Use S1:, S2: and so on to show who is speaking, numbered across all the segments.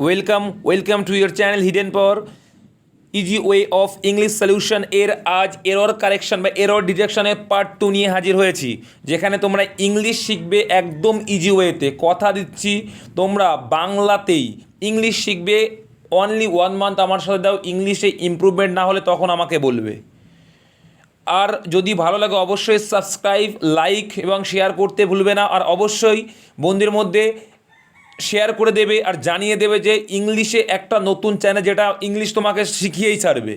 S1: Welcome to your channel hidden power easy way of English solution এর আজ error correction বা error ডিটেকশনের part 2 নিয়ে হাজির হয়েছি, যেখানে তোমরা ইংলিশ শিখবে একদম ইজি ওয়েতে। কথা দিচ্ছি তোমরা বাংলাতেই ইংলিশ শিখবে। অনলি 1 মান্থ আমার সাথে দাও, ইংলিশে ইমপ্রুভমেন্ট না হলে তখন আমাকে বলবে। আর যদি ভালো লাগে অবশ্যই সাবস্ক্রাইব, লাইক এবং শেয়ার করতে ভুলবে না। আর অবশ্যই বন্ধুদের মধ্যে শেয়ার করে দেবে আর জানিয়ে দেবে যে ইংলিশে একটা নতুন চ্যানেল যেটা ইংলিশ তোমাকে শিখিয়েই ছাড়বে।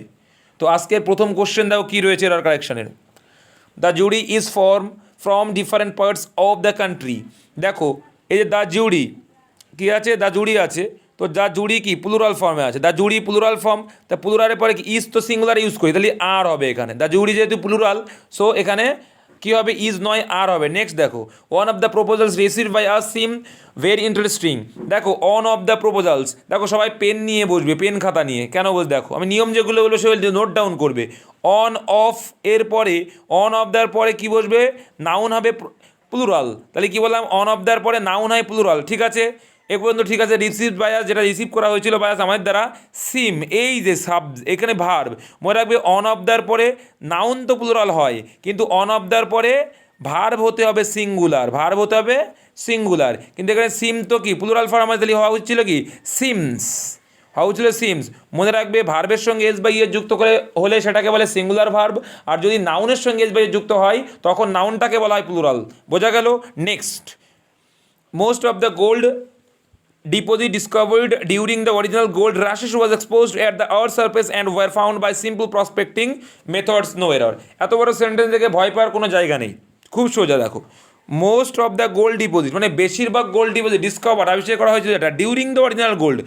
S1: তো আজকের প্রথম কোশ্চেন দাও কী রয়েছে এরর কারেকশনের। The jury is from different parts of the country. দেখো এই যে দ্য জুরি কী আছে, দ্য জুরি আছে, তো দ্য জুরি কি প্লুরাল ফর্মে আছে, দ্য জুরি প্লুরাল ফর্ম। তা প্লুরালের পরে কি ইজ তো সিঙ্গুলার ইউজ করি, তাহলে আর হবে এখানে। দ্য জুরি যেহেতু প্লুরাল, সো এখানে কী হবে, ইজ নয় আর হবে। নেক্সট দেখো, one of the proposals received by us seem very interesting. দেখো অন অফ দ্য প্রপোজালস, দেখো সবাই পেন নিয়ে বসবে, পেন খাতা নিয়ে। কেন বল, দেখো আমি নিয়ম যেগুলো বলবো সেগুলো নোট ডাউন করবে। অন অফ এর পরে, অন অফ দ্যার পরে কি বসবে, নাউন হবে প্লুরাল। তাহলে কি বললাম, অন অফ দ্যার পরে নাউন হয় প্লুরাল, ঠিক আছে এ পর্যন্ত ঠিক আছে। রিসিভ বায়াস, যেটা রিসিভ করা হয়েছিল বায়াস আমাদের দ্বারা, সিম এই যে এখানে ভার্ব মনে রাখবে। অন অফ দ্যার পরে নাউন তো প্লুরাল হয়, কিন্তু অন অফ দ্যার পরে ভার্ব হতে হবে সিঙ্গুলার, ভার্ব হতে হবে সিঙ্গুলার। কিন্তু এখানে সিম তো কি প্লুরাল ফর্ম, আমাদের তাহলে হওয়া উচিত ছিল কি সিমস, হওয়া উচিত ছিল সিমস। মনে রাখবে ভার্বের সঙ্গে এস বাই এস যুক্ত করে হলে সেটাকে বলে সিঙ্গুলার ভার্ব, আর যদি নাউনের সঙ্গে এস বাই এস যুক্ত হয় তখন নাউনটাকে বলা হয় প্লুরাল। বোঝা গেল। Next, most of the gold deposit discovered during the original gold rushes was exposed at the earth's surface and were found by simple prospecting methods, no error. এত বড় sentence থেকে ভয় পাওয়ার কোনো জায়গা নেই, খুব সোজা। দেখো most of the gold deposit মানে বেশিরভাগ গোল্ড ডিপোজিট ডিসকভার আবিষ্কার করা হয়েছিল এটা during the original gold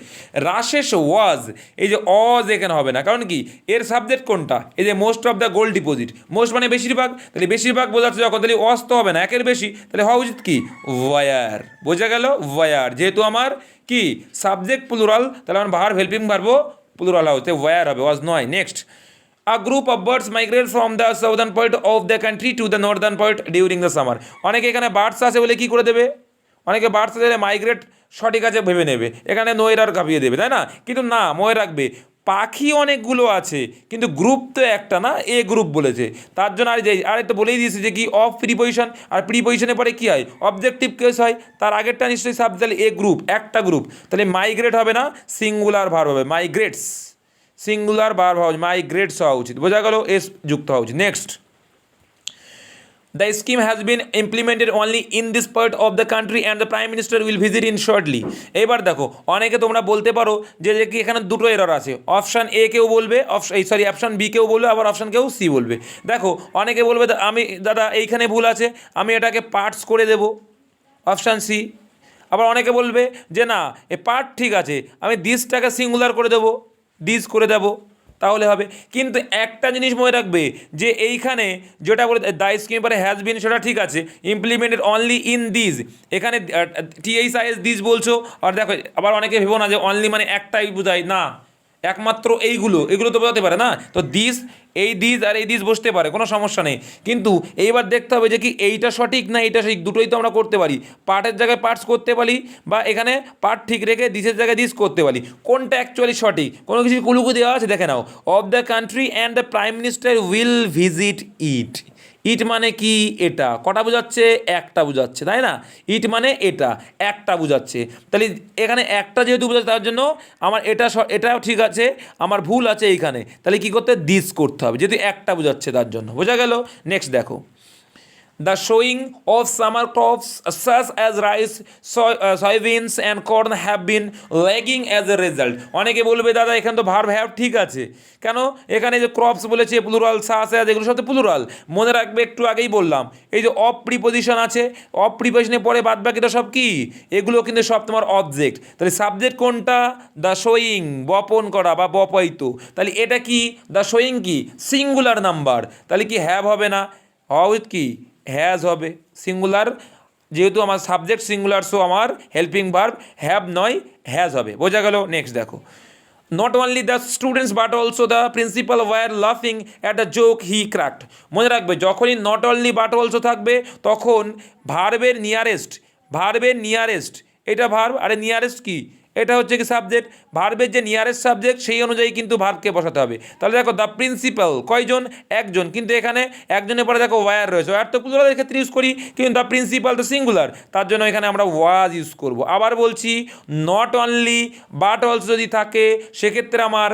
S1: rushes was, এই যে অজ এখানে হবে না, কারণ কি এর সাবজেক্ট কোনটা, এই যে most of the gold deposit, most মানে বেশিরভাগ, তাহলে বেশিরভাগ বোঝাচ্ছে যখন, তাহলে অজ তো হবে না, একের বেশি, তাহলে হওয়া উচিত কি ওয়ার। বোঝা গেল, ওয়ার। যেহেতু আমার কি সাবজেক্ট প্লুরাল, তাহলে আমার ভার্ব হেল্পিং ভার্বও প্লুরাল হবে, ওয়ার হবে, ওয়াজ নয়। Next, a group of birds migrate from the southern part of the country to the northern part during the summer. অনেকে এখানে বার্ডস আছে বলে কি করে দেবে, অনেকে বার্ডস আছে মাইগ্রেট সঠিক আছে ভেবে নেবে, এখানে নো এরর কাঁপিয়ে দেবে, তাই না? কিন্তু না, মনে রাখবে পাখি অনেকগুলো আছে কিন্তু গ্রুপ তো একটা না, এ গ্রুপ বলেছে, তার জন্য আর একটা বলেই দিয়েছে যে কি অফ প্রিপোজিশন, আর প্রিপোজিশনের পরে কী হয় অবজেক্টিভ কেস হয়, তার আগেরটা নিশ্চয়ই সাবজেক্ট, তাহলে এ গ্রুপ একটা গ্রুপ, তাহলে মাইগ্রেট হবে না, সিঙ্গুলার ভার্ব হবে, মাইগ্রেটস, সিঙ্গুলার ভার্ব হওয়া উচিত, মাইগ্রেটস হওয়া উচিত। বোঝা গেল, এস যুক্ত হওয়া উচিত। Next, the scheme has been implemented only in this part of the country and the prime minister will visit in shortly. এবার দেখো অনেকে তোমরা বলতে পারো যে কি এখানে দুটো এরর আছে, অপশান এ কেউ বলবে, অপশান বি কেউ বলবে, আবার অপশান কেউ সি বলবে। দেখো অনেকে বলবে আমি দাদা এইখানে ভুল আছে, আমি এটাকে পার্টস করে দেবো, অপশান সি। আবার অনেকে বলবে যে না এ পার্ট ঠিক আছে, আমি দিসটাকে সিঙ্গুলার করে দেবো, দিস করে দেবো, তাহলে হবে। কিন্তু একটা জিনিস মনে রাখবে যে এইখানে যেটা বলে দ্য স্কিম পরে হ্যাজ বিন, সেটা ঠিক আছে, ইমপ্লিমেন্টেড অনলি ইন দিস, এখানে THIS দিস বলছো। আর দেখো আবার অনেকে ভেবো না যে অনলি মানে একটাই বোঝায়, না একমাত্র এগুলো তো বোঝাতে পারে না, তো দিস এই দিস আর এই দিস বসতে পারে, কোনো সমস্যা নেই। কিন্তু এইবার দেখতে হবে যে কি এইটা সঠিক না এইটা সঠিক, দুটোই তো আমরা করতে পারি, পার্টের জায়গায় পার্টস করতে পারি, বা এখানে পার্ট ঠিক রেখে দিসের জায়গায় দিস করতে পারি। কোনটা অ্যাকচুয়ালি সঠিক, কোনো কিছু কুলুকু দেওয়া আছে দেখে নাও। Of the country and the prime minister will visit it, it মানে কি এটা, কটা বোঝাচ্ছে, একটা বোঝাচ্ছে, তাই না? ইট মানে এটা একটা বোঝাচ্ছে, তাহলে এখানে একটা যেহেতু বোঝাচ্ছে তার জন্য আমার এটাও ঠিক আছে, আমার ভুল আছে এইখানে, তাহলে কি করতে দিস করতে হবে, যেহেতু একটা বোঝাচ্ছে তার জন্য। বোঝা গেল। নেক্সট দেখো, the showing of summer crops such as rice, soybeans and corn have been lagging as a result. অনেকে বলবে দাদা এখানে তো ভার্ব হ্যাভ ঠিক আছে, কেন এখানে যে ক্রপস বলেছে প্লুরাল, সাস এগুলো সব তো প্লুরাল। মনে রাখবে একটু আগেই বললাম এই যে অফ প্রিপোজিশন আছে, অফ প্রিপোজিশনের পরে বাদ বাকিটা সব কি, এগুলো কিন্তু সব তোমার অবজেক্ট। তাহলে সাবজেক্ট কোনটা, দ্য শোয়িং, বপন করা বা বপায়িত, তাহলে এটা কি দ্য শোয়িং কি সিঙ্গুলার নাম্বার, তাহলে কি হ্যাভ হবে না, হওয়া উচিত কি হ্যাজ হবে, সিঙ্গুলার, যেহেতু আমার সাবজেক্ট সিঙ্গুলার, সো আমার হেল্পিং ভার্ব হ্যাভ নয় হ্যাজ হবে। বোঝা গেল। নেক্সট দেখো, not only the students but also the principal were লাফিং at the joke he cracked. মনে রাখবে যখনই নট অনলি বাট অলসো থাকবে তখন ভার্বের নিয়ারেস্ট, এটা ভার্ব, আরে নিয়ারেস্ট কি এটা হচ্ছে কি সাবজেক্ট, ভার্বের যে নিয়ারেস্ট সাবজেক্ট সেই অনুযায়ী কিন্তু ভার্বকে বসাতে হবে। তাহলে দেখো দ্য প্রিন্সিপাল কয়জন, একজন, কিন্তু এখানে একজনের পরে দেখো ওয়্যার রয়েছে, ওয়্যার তো প্লুরালের ক্ষেত্রে ইউজ করি, কিন্তু দ্য প্রিন্সিপাল তো সিঙ্গুলার, তার জন্য এখানে আমরা ওয়াজ ইউজ করব। আবার বলছি নট অনলি বাট অলসো যদি থাকে সেক্ষেত্রে আমার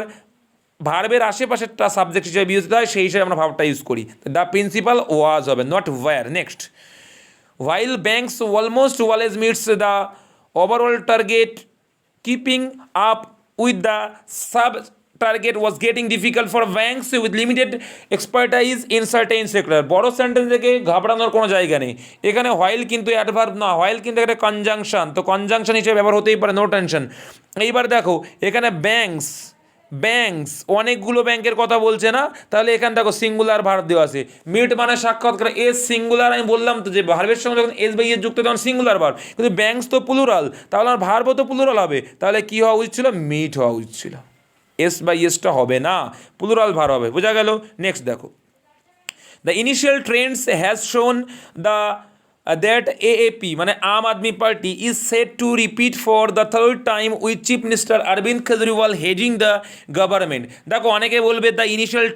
S1: ভার্বের আশেপাশেরটা সাবজেক্ট হিসেবে ইউজ হয়, সেই হিসেবে আমরা ভার্বটা ইউজ করি। দ্য প্রিন্সিপাল ওয়াজ হবে, not were. Next, while banks almost always meets the overall target, keeping up with the sub target was getting difficult for banks with limited expertise in certain sector। বড় sentence থেকে ঘাবড়ানোর কোনো জায়গা নেই, এখানে while কিন্তু adverb না, while কিন্তু একটা কনজাংশন, তো কনজাংশন হিসেবে ব্যবহার হতেই পারে, নো টেনশন। এইবার দেখো এখানে ব্যাংকস অনেকগুলো ব্যাংকের কথা বলছে না, তাহলে এখানে দেখো সিঙ্গুলার ভার্ব দেওয়া আছে, মিট মানে সাক্ষাৎকার, এস সিঙ্গুলার, আমি বললাম তো যে ভার্বের সঙ্গে যখন এস বাই এস যুক্ত তখন সিঙ্গুলার ভার্ব, কিন্তু ব্যাংকস তো প্লুরাল, তাহলে আমার ভার্বও তো প্লুরাল হবে, তাহলে কি হওয়া উচিত ছিল, মিট হওয়া উচিত ছিল, এস বাই এসটা হবে না, প্লুরাল ভার্ব হবে, বোঝা গেল। নেক্সট দেখো, দ্য ইনিশিয়াল ট্রেন্ডস হ্যাজ শোন দ্য that AAP মানে আম Aadmi party is set to repeat for the third time with Chief Minister Arvind Kejriwal heading the government। দেখো অনেকে বলবে দ্য ইনিশিয়াল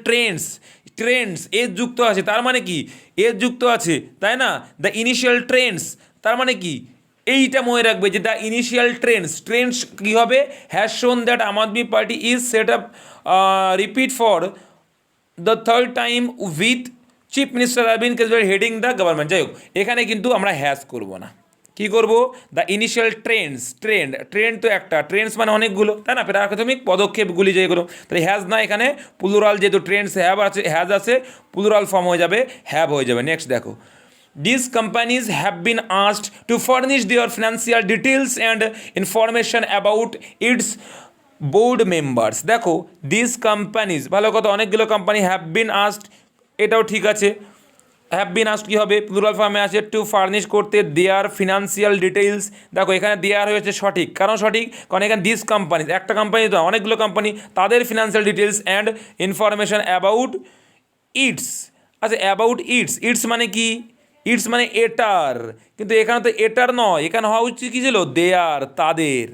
S1: ট্রেন্ডস এর যুক্ত আছে, তার মানে কি এর যুক্ত আছে, তাই না? দ্য ইনিশিয়াল ট্রেন্ডস তার মানে কি, এইটা মনে রাখবে যে দ্য ইনিশিয়াল ট্রেন্ডস কী হবে, has shown that Aam Aadmi Party is set up repeat for the third time with chief minister Arvind Kejriwal heading the government. যাই হোক এখানে কিন্তু আমরা হ্যাজ করব না, কী করব, দ্য ইনিশিয়াল ট্রেন্ড তো একটা, ট্রেন্ডস মানে অনেকগুলো, তাই না, প্রাথমিক পদক্ষেপগুলি যেগুলো, তাহলে হ্যাজ না, এখানে প্লুরাল যেহেতু ট্রেন্ডস হ্যাজ আছে, প্লুরাল ফর্ম হয়ে যাবে, হ্যাভ হয়ে যাবে। নেক্সট দেখো, these companies have been asked to furnish their financial details and information about its board members। দেখো দিস কোম্পানিজ, ভালো কথা, অনেকগুলো কোম্পানি হ্যাভ বিন আস্কড, এটাও ঠিক আছে, হ্যাভ বিন আস্কড কী হবে, প্লুরাল ফর্মে আছে, টু ফার্নিশ করতে দেয়ার ফিনান্সিয়াল ডিটেইলস। দেখো এখানে দেয়ার হয়েছে সঠিক, কারণ এখানে দিস কোম্পানিজ, একটা কোম্পানি তো অনেকগুলো কোম্পানি, তাদের financial details and information about it's. আচ্ছা অ্যাবাউট ইটস মানে কি, ইটস মানে এটার, কিন্তু এখানে তো এটার নয়, এখানে হওয়া উচিত কী ছিল, দেয়ার, তাদের,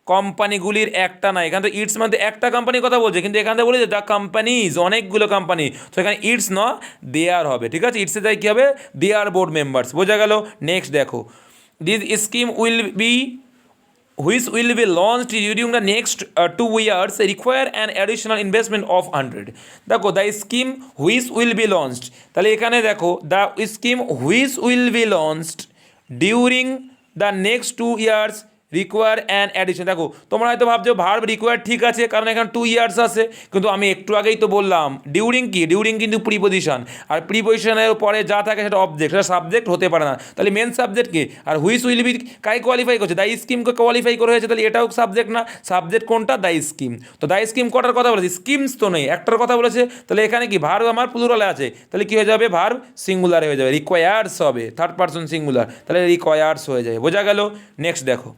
S1: কোম্পানিগুলির একটা না, এখানে তো ইটস মানে একটা কোম্পানির কথা বলছে, কিন্তু এখানে তো বলেছে দ্য কোম্পানিজ, অনেকগুলো কোম্পানি, তো এখানে ইটস ন দেয়ার হবে, ঠিক আছে, ইটসে তাই কী হবে, দেয়ার বোর্ড মেম্বার্স, বোঝা গেল। নেক্সট দেখো, this scheme which will be launched during the next 2 years require an additional investment of 100। দেখো the scheme which will be launched, তাহলে এখানে দেখো the scheme which will be launched during the next 2 years require an addition. দেখো তোমরা হয়তো ভাবছো verb require ঠিক আছে, কারণ এখানে 2 ইয়ার্স আছে, কিন্তু আমি একটু আগেই তো বললাম ডিউরিং কি, ডিউরিং কিন্তু প্রিপোজিশন, আর প্রিপোজিশনের পরে যা থাকে সেটা অবজেক্ট, সেটা সাবজেক্ট হতে পারে না, তাহলে মেন সাবজেক্ট কি, আর হুইচ উইল বি কাই কোয়ালিফাই করছে, দ্য স্কিমকে কোয়ালিফাই করে হয়েছে, তাহলে এটাও সাবজেক্ট না, সাবজেক্ট কোনটা, দ্য স্কিম, তো দ্য স্কিম কটার কথা বলেছে, স্কিমস তো নেই, একটার কথা বলেছে, তাহলে এখানে কি ভার্ব আমার প্লুরালে আছে, তাহলে কী হয়ে যাবে, ভার্ব সিঙ্গুলারে হয়ে যাবে, রিকোয়ার্স হবে, থার্ড পারসন সিঙ্গুলার, তাহলে রিকোয়ার্স হয়ে যাবে, বোঝা গেল। নেক্সট দেখো,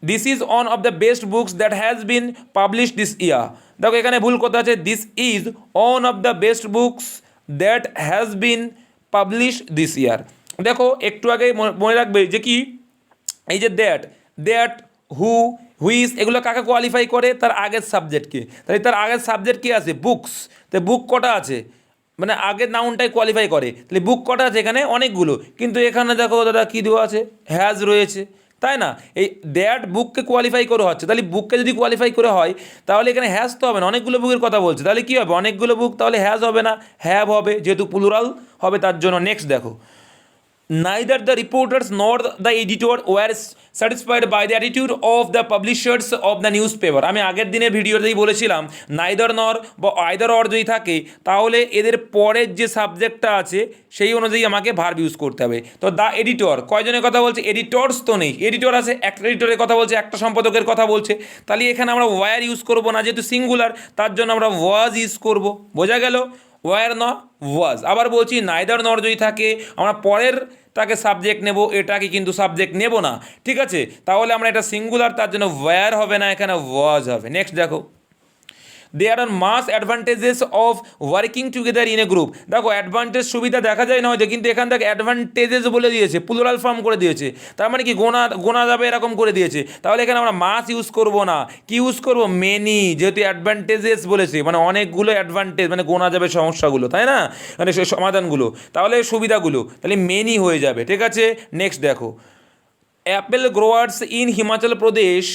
S1: this is on of the best books that has been published this ইয়ার। দেখো এখানে ভুল কথা আছে, this is on of the best books that has been publish this ইয়ার। দেখো একটু আগে মনে রাখবে যে কি, এই যে দ্যাট হুইজ এগুলো কাকে কোয়ালিফাই করে, তার আগের সাবজেক্টকে, তাহলে তার আগের সাবজেক্ট কী আছে, বুকস, তো বুক কটা আছে, মানে আগের নাউনটাই কোয়ালিফাই করে, তাহলে বুক কটা আছে, এখানে অনেকগুলো, কিন্তু এখানে দেখো দাদা কী দেওয়া আছে, হ্যাজ রয়েছে, তাই না, এই দ্যাট বুককে কোয়ালিফাই করে হচ্ছে, তাহলে বুককে যদি কোয়ালিফাই করে হয় তাহলে এখানে হ্যাজ তো হবে না, অনেকগুলো বুকের কথা বলছে, তাহলে কী হবে, অনেকগুলো বুক, তাহলে হ্যাজ হবে না, হ্যাভ হবে, যেহেতু প্লুরাল হবে তার জন্য। নেক্সট দেখো, neither the reporters nor the editor were satisfied by the attitude of the publishers of the newspaper। আমি আগের দিনের ভিডিওতেই বলেছিলাম নাইদার নর বা আইদার অর যদি থাকে তাহলে এদের পরের যে সাবজেক্টটা আছে সেই অনুযায়ী আমাকে ভার্ব ইউজ করতে হবে। তো দ্য এডিটর কয়জনের কথা বলছে, এডিটরস তো নেই, এডিটর আছে, একটা এডিটরের কথা বলছে, একটা সম্পাদকের কথা বলছে, তাহলে এখানে আমরা ওয়ার ইউজ করবো না, যেহেতু সিঙ্গুলার তার জন্য আমরা ওয়াজ ইউজ করব, বোঝা গেল, ওয়ার ন ওয়াজ। আবার বলছি নাইদার নর যদি থাকে আমরা পরের তাকে সাবজেক্ট নেব, এটাকে কিন্তু সাবজেক্ট নেব না, ঠিক আছে, তাহলে আমরা এটা সিঙ্গুলার, তার জন্য ওয়্যার হবে না, এখানে ওয়াজ হবে। নেক্সট দেখো, there are mass advantages of working together in a group. দেখো অ্যাডভান্টেজ সুবিধা দেখা যায় না হয়তো, কিন্তু এখান থেকে অ্যাডভান্টেজেস বলে দিয়েছে, প্লুরাল ফর্ম করে দিয়েছে, তার মানে কি গোনা গোনা যাবে এরকম করে দিয়েছে। তাহলে এখানে আমরা মাস ইউজ করব না, কি ইউজ করব, মেনি, যেহেতু অ্যাডভান্টেজেস বলেছে মানে অনেকগুলো অ্যাডভান্টেজ, মানে গোনা যাবে সমস্যাগুলো, তাই না, মানে সেই সমাধানগুলো, তাহলে সুবিধাগুলো, তাহলে মেনি হয়ে যাবে। ঠিক আছে, নেক্সট দেখো, Apple growers in Himachal Pradesh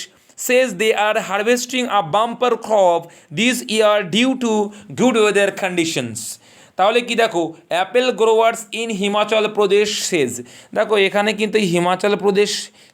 S1: says they are harvesting a bumper crop this year due to good weather conditions। তাহলে কি দেখো, Apple growers in Himachal Pradesh সেজ, দেখো এখানে কিন্তু হিমাচল প্রদেশ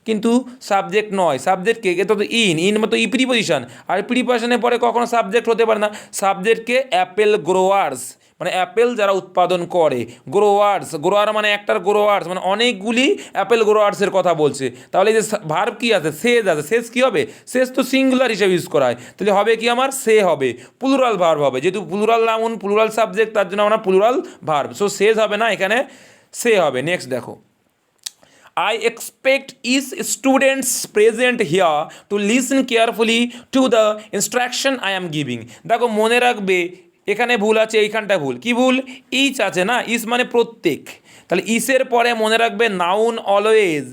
S1: কিন্তু সাবজেক্ট নয়, সাবজেক্টকে তো ইন মতো ই প্রিপোজিশন, আর প্রিপোজিশনের পরে কখনো সাবজেক্ট হতে পারে না, সাবজেক্টকে অ্যাপেল গ্রোয়ার্স মানে অ্যাপেল যারা উৎপাদন করে, গ্রোয়ার্স, গ্রোয়ার মানে একটার গ্রোয়ার্স মানে অনেকগুলি অ্যাপেল গ্রোয়ার্সের কথা বলছে। তাহলে এই যে ভার্ব কী আছে, সেজ আছে, সেজ কী হবে, সেজ তো সিঙ্গুলার হিসেবে ইউজ করা হয়, তাহলে হবে কি আমার সে হবে, প্লুরাল ভার্ব হবে, যেহেতু প্লুরাল নাউন প্লুরাল সাবজেক্ট তার জন্য আমরা প্লুরাল ভার্ব, সো সেজ হবে না, এখানে সে হবে। নেক্সট দেখো, I expect each students present here to listen carefully to the instruction I am giving। দেখো মনে রাখবে এখানে ভুল আছে, এইখানটা ভুল, কি ভুল, ইচ আছে না, ইস মানে প্রত্যেক, তাহলে ইসের পরে মনে রাখবে noun always,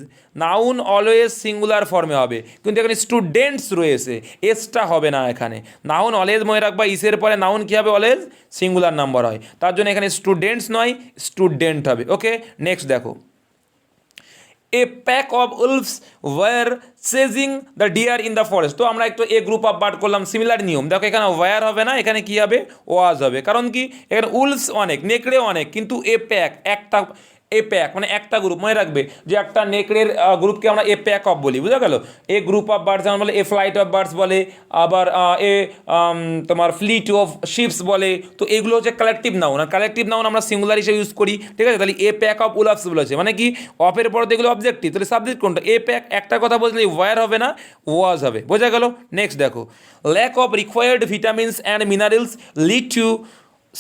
S1: noun always singular ফর্মে হবে, কিন্তু এখানে স্টুডেন্টস রয়েছে, এসটা হবে না এখানে, নাউন অলওয়েজ মনে রাখবা, ইসের পরে নাউন কী হবে, অলওয়েজ সিঙ্গুলার নাম্বার হয়, তার জন্য এখানে স্টুডেন্টস নয় স্টুডেন্ট হবে। ওকে, নেক্সট দেখো, a pack of wolves were chasing the deer in the forest. তো আমরা একটু এ গ্রুপ অফ বার্ড করলাম, সিমিলার নিয়ম, দেখো এখানে ওয়ার হবে না, এখানে কী হবে, ওয়াজ হবে, কারণ কি এখানে উলভস অনেক, নেকড়ে অনেক, কিন্তু এ প্যাক একটা, এ প্যাক মানে একটা গ্রুপ, মনে রাখবে যে একটা নেকড়ের গ্রুপকে আমরা এ প্যাক অফ বলি, বুঝা গেল, এ গ্রুপ অফ বার্ডস যেমন বলে এ ফ্লাইট অফ বার্ডস বলে, আবার এ তোমার ফ্লিট অফ শিপস বলে, তো এগুলো হচ্ছে কালেকটিভ নাউন, আর কালেকটিভ নাউন আমরা সিঙ্গুলার হিসেবে ইউজ করি। ঠিক আছে, তাহলে এ প্যাক অফ উলাফস বলেছে, মানে কি অফের পরে তো এগুলো অবজেক্টিভ, তাহলে সাবজেক্ট কোনটা, এ প্যাক একটা কথা বললে ওয়ার হবে না, ওয়াজ হবে, বোঝা গেল। নেক্সট দেখো, lack of required vitamins and minerals lead to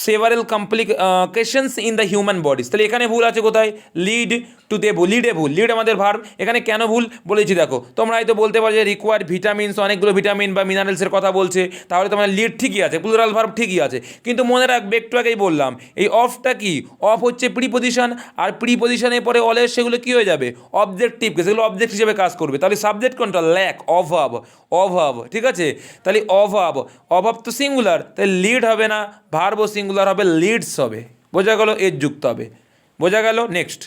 S1: several complications in the human bodies. তাহলে এখানে ভুল আছে কোথায়, লিড টুতে ভুল, লিডে ভুল, লিড আমাদের ভার্ব, এখানে কেন ভুল বলেছি দেখো, তোমরা হয়তো বলতে পারো যে রিকোয়ার্ড ভিটামিনস, অনেকগুলো ভিটামিন বা মিনারেলসের কথা বলছে, তাহলে তোমার লিড ঠিকই আছে, প্লুরাল ভার্ব ঠিকই আছে, কিন্তু মনে রাখবে একটু আগেই বললাম এই অফটা কি, অফ হচ্ছে প্রিপোজিশন, আর প্রিপোজিশনের পরে অলওয়েজ সেগুলো কী হয়ে যাবে, অবজেক্টিভকে, সেগুলো অবজেক্ট হিসেবে কাজ করবে, তাহলে সাবজেক্ট কোনটা, ল্যাক, অভাব, অভাব, ঠিক আছে, তাহলে অভাব, অভাব তো সিঙ্গুলার, তাহলে লিড হবে না, ভার্ব সিঙ্গুলার হবে, লিডস হবে, বোঝা গেল, এর যুক্ত হবে, বোঝা গেল। Next,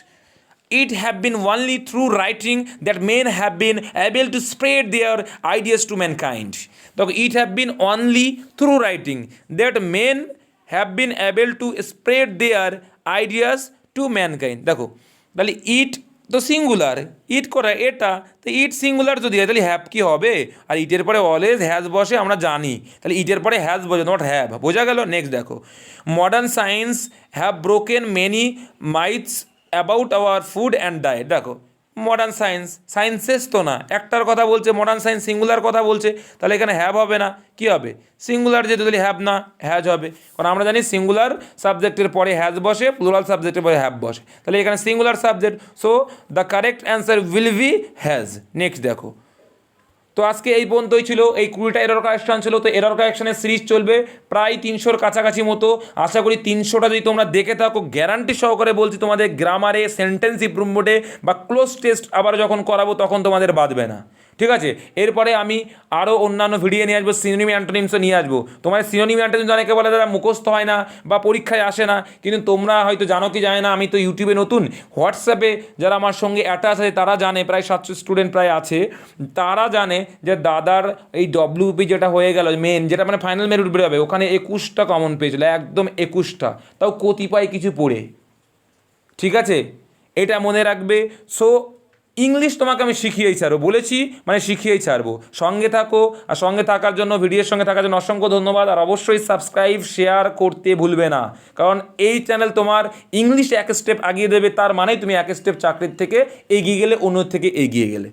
S1: it have been only through writing that men have been able to spread their ideas to mankind। So it have been only through writing that men have been able to spread their ideas to mankind। দেখো তাহলে ইট তো singular, ইট করা এটা, তো ইট singular যদি হয় তাহলে have কি হবে, আর ইটের পরে অলওয়েজ হ্যাজ বসে আমরা জানি, তাহলে ইটের পরে হ্যাজ বসে, নট হ্যাভ, বোঝা গেল। নেক্সট দেখো, modern science have broken many myths about our food and diet. দেখো মডার্ন সায়েন্স, সায়েন্সেস তো না, একটার কথা বলছে, মডার্ন সায়েন্স সিঙ্গুলার কথা বলছে, তাহলে এখানে হ্যাভ হবে না, কী হবে, সিঙ্গুলার, যেহেতু তাহলে হ্যাভ না হ্যাজ হবে, কারণ আমরা জানি সিঙ্গুলার সাবজেক্টের পরে হ্যাজ বসে, প্লুরাল সাবজেক্টের পরে হ্যাভ বসে, তাহলে এখানে singular subject, so the correct answer will be has. Next দেখো, তো আজকে এই পর্যন্তই ছিল, এই 20টা এরর কারেকশন ছিল, তো এরর কারেকশনের সিরিজ চলবে প্রায় 300-র কাছাকাছি মতো, আশা করি 300টা যদি তোমরা দেখে থাকো, গ্যারান্টি সহকারে বলছি তোমাদের গ্রামারে, সেন্টেন্স ইমপ্রুভমেন্টে বা ক্লোজ টেস্ট আবার যখন করাবো তখন তোমাদের বাদবে না। ঠিক আছে, এরপরে আমি আরও অন্যান্য ভিডিও নিয়ে আসবো, সিনোনিম অ্যান্টোনিমসও নিয়ে আসবো। তোমার সিনোনিম অ্যান্টোনিমস অনেকে বলে দাদা মুখস্থ হয় না বা পরীক্ষায় আসে না, কিন্তু তোমরা হয়তো জানো কি জানে না, আমি তো ইউটিউবে নতুন, হোয়াটসঅ্যাপে যারা আমার সঙ্গে অ্যাটাচ আছে তারা জানে, প্রায় 700 স্টুডেন্ট প্রায় আছে, তারা জানে যে দাদার এই ডব্লিউপি যেটা হয়ে গেল মেন, যেটা মানে ফাইনাল মেরিট বেরোবে, ওখানে 21টা কমন পেয়েছিল, একদম 21টা, তাও কতিপয় কিছু পড়ে। ঠিক আছে, এটা মনে রাখবে। সো ইংলিশ তোমাকে আমি শিখিয়েই ছাড়বো, বলেছি মানে শিখিয়েই ছাড়বো, সঙ্গে থাকো, আর সঙ্গে থাকার জন্য, ভিডিওর সঙ্গে থাকার জন্য অসংখ্য ধন্যবাদ, আর অবশ্যই সাবস্ক্রাইব শেয়ার করতে ভুলবে না, কারণ এই চ্যানেল তোমার ইংলিশ এক স্টেপ এগিয়ে দেবে, তার মানেই তুমি এক স্টেপ চাকরির থেকে এগিয়ে গেলে, অন্য থেকে এগিয়ে গেলে।